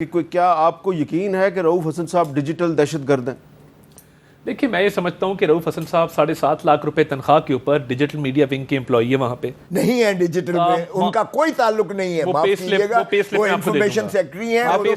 کہ کیا آپ کو یقین ہے کہ رؤوف حسن صاحب ڈیجیٹل دہشت گرد ہیں؟ دیکھیے میں یہ سمجھتا ہوں کہ رؤوف حسن صاحب 7.5 لاکھ روپے تنخواہ کے اوپر ڈیجیٹل میڈیا ونگ کے امپلائی ہے وہاں پہ نہیں ہے ڈیجیٹل میں ان کا کوئی تعلق نہیں ہے. معاف کیجیے گا, وہ انفارمیشن سیکٹری ہیں. میں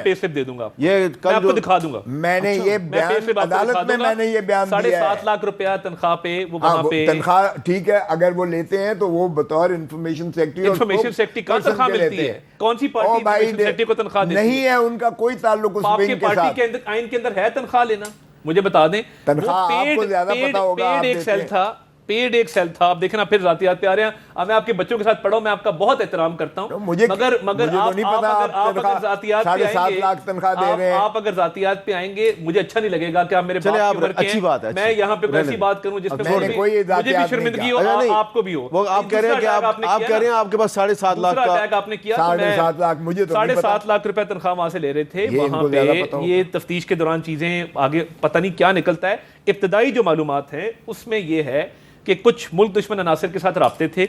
پے سلپ دے دوں گا, میں آپ کو دکھا دوں گا. میں نے یہ بیان عدالت میں میں نے یہ بیان دیا ہے 7.5 لاکھ روپیہ تنخواہ پہ وہ وہاں پہ تنخواہ ٹھیک ہے. اگر وہ لیتے ہیں تو وہ بطور انفارمیشن سیکٹری کا تنخواہ ملتی ہے. کون سی پارٹی انفارمیشن سیکٹری کو تنخواہ دیتی ہے؟ نہیں ہے ان کا کوئی تعلق اس آپ ونگ کے کے ساتھ. پارٹی کے آئین کے اندر ہے تنخواہ لینا؟ مجھے بتا دیں. تنخواہ آپ کو زیادہ پتہ ہوگا. پیڈ ایک سیل تھا, پیڈ ایک سیل تھا. آپ دیکھیں نا پھر ذاتیات پہ آ رہے ہیں. میں آپ کے بچوں کے ساتھ پڑھا ہوں, میں آپ کا بہت احترام کرتا ہوں, مگر آپ اگر ذاتیات پہ آئیں گے, آپ اگر ذاتیات پہ آئیں گے مجھے اچھا نہیں لگے گا کہ آپ میرے باپ کی عمر کے ہیں. میں یہاں پہ ایسی بات کروں جس پہ مجھے بھی شرمندگی ہو, آپ کو بھی ہو. وہ آپ کہہ رہے ہیں کہ آپ کہہ رہے ہیں آپ کے پاس 7.5 لاکھ کا اٹیک آپ نے کیا, 7.5 لاکھ روپے تنخواہ وہاں سے لے رہے تھے. وہاں پہ یہ تفتیش کے دوران چیزیں آگے پتہ نہیں کیا نکلتا ہے. ابتدائی جو معلومات ہیں اس میں یہ ہے کہ کچھ ملک دشمن عناصر کے ساتھ رابطے تھے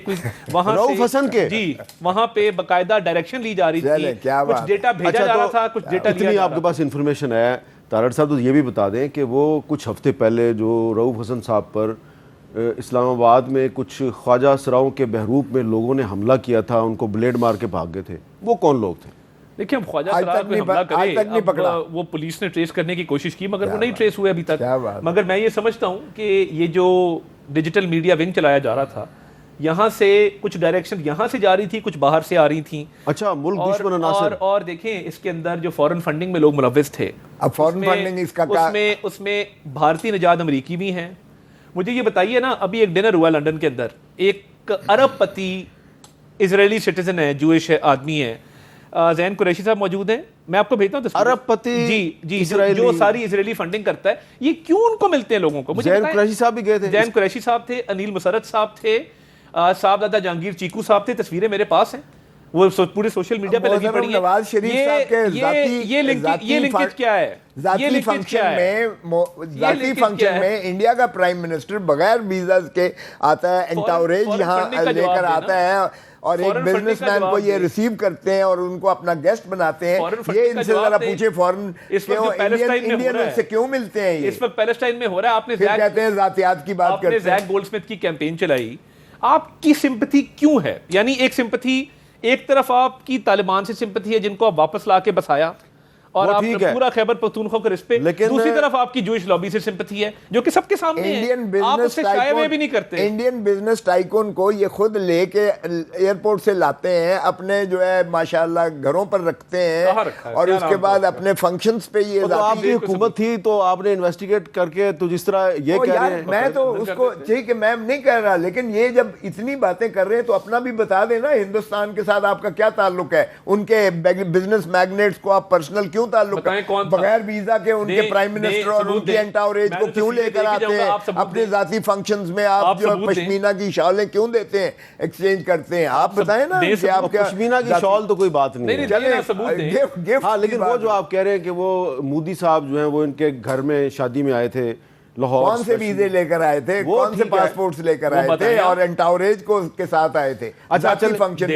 وہاں رؤوف حسن کے, جی وہاں پہ باقاعدہ ڈائریکشن لی جا رہی تھی, کچھ ڈیٹا بھیجا جا رہا تھا, کچھ ڈیٹا لیا اتنی جا آپ کے پاس انفارمیشن ہے تارڑ صاحب, تو یہ بھی بتا دیں کہ وہ کچھ ہفتے پہلے جو رؤوف حسن صاحب پر اسلام آباد میں کچھ خواجہ سراؤں کے بہروپ میں لوگوں نے حملہ کیا تھا, ان کو بلیڈ مار کے بھاگ گئے تھے, وہ کون لوگ تھے؟ دیکھیں ہم خواجہ سراؤں پہ حملہ کرے, وہ پولیس نے ٹریس کرنے کی کوشش کی مگر وہ نہیں ٹریس ہوئے ابھی تک. مگر میں یہ سمجھتا ہوں کہ یہ جو ڈیجیٹل میڈیا ونگ چلایا جا رہا تھا, یہاں سے کچھ ڈائریکشن یہاں سے جا رہی تھی, کچھ باہر سے آ رہی تھیں. اچھا, ملک دشمن عناصر. اور دیکھیں اس کے اندر جو فورن فنڈنگ میں لوگ ملوث تھے, اب فورن فنڈنگ اس میں بھارتی نژاد امریکی بھی ہیں. مجھے یہ بتائیے نا, ابھی ایک ڈنر ہوا لنڈن کے اندر, ایک ارب پتی اسرائیلی سٹیزن ہے, جوئش آدمی ہے, زین قریشی صاحب موجود ہیں, میں آپ کو بھیجتا ہوں. عرب پتی جی جو ساری اسرائیلی فنڈنگ کرتا ہے, یہ کیوں ان کو ملتے ہیں لوگوں کو؟ زین قریشی صاحب بھی گئے تھے. زین قریشی صاحب تھے, انیل مسرت صاحب تھے, صاحب دادا جہانگیر چیکو صاحب تھے, تصویریں میرے پاس ہیں, وہ پورے سوشل میڈیا پہ لگی پڑی ہیں. نواز شریف صاحب کے یہ لنکیج کیا ہے؟ ذاتی فنکشن میں انڈیا کا پرائم منسٹر بغیر ویزا کے آتا ہے, انٹاوریج یہاں لے کر آتا ہے, اور ایک بزنس مین کو یہ ریسیو کرتے ہیں اور ان کو اپنا گیسٹ بناتے ہیں. یہ ان سے ذرا پوچھے فورن انڈین سے کیوں ملتے ہیں؟ اس وقت پیلسٹائن میں ہو رہا ہے. آپ نے کہتے ہیں ذاتیات کی بات کرتے ہیں. زیک گولڈ سمتھ کی کیمپین چلائی, آپ کی سمپتھی کیوں ہے؟ یعنی ایک سمپتھی, ایک طرف آپ کی طالبان سے سمپتھی ہے جن کو آپ واپس لا کے بسایا اور آپ پورا خیبر پختونخوا کو رس پہ, دوسری طرف آپ کی جوئش لابی سے سمپتھی ہے جو کہ سب کے سامنے ہے, آپ اس سے شائع ہوئے بھی نہیں کرتے. انڈین بزنس ٹائکون کو یہ خود لے کے ایئرپورٹ سے لاتے ہیں, اپنے جو ہے ماشاءاللہ گھروں پر رکھتے ہیں, اور اس کے بعد اپنے فنکشنز پہ یہ آپ کی حکومت تھی تو آپ نے انویسٹیگیٹ کر کے, تو جس طرح یہ کہہ رہے ہیں, میں تو اس کو ٹھیک ہے میں نہیں کہہ رہا, لیکن یہ جب اتنی باتیں کر رہے ہیں تو اپنا بھی بتا دیں نا, ہندوستان کے ساتھ آپ کا کیا تعلق ہے؟ ان کے بزنس میگنیٹس کو آپ پرسنل کیوں تعلق ہے؟ بغیر ویزا کے ان کے پرائم منسٹر اور ان کے انٹاوریج کو کیوں لے کر آتے ہیں اپنے ذاتی فنکشنز میں؟ آپ جو پشمینہ کی شالیں کیوں دیتے ہیں, ایکسچینج کرتے ہیں؟ آپ بتائیں نا کہ آپ کیا پشمینہ کی شال تو کوئی بات نہیں ہے. ہاں, لیکن وہ جو آپ کہہ رہے ہیں کہ وہ مودی صاحب جو ہیں وہ ان کے گھر میں شادی میں آئے تھے لاہور, کون سے ویزے لے کر آئے تھے, کون سے پاسپورٹس لے کر آئے تھے, اور انٹاوریج کو کے ساتھ آئے تھے ذاتی فنکشن.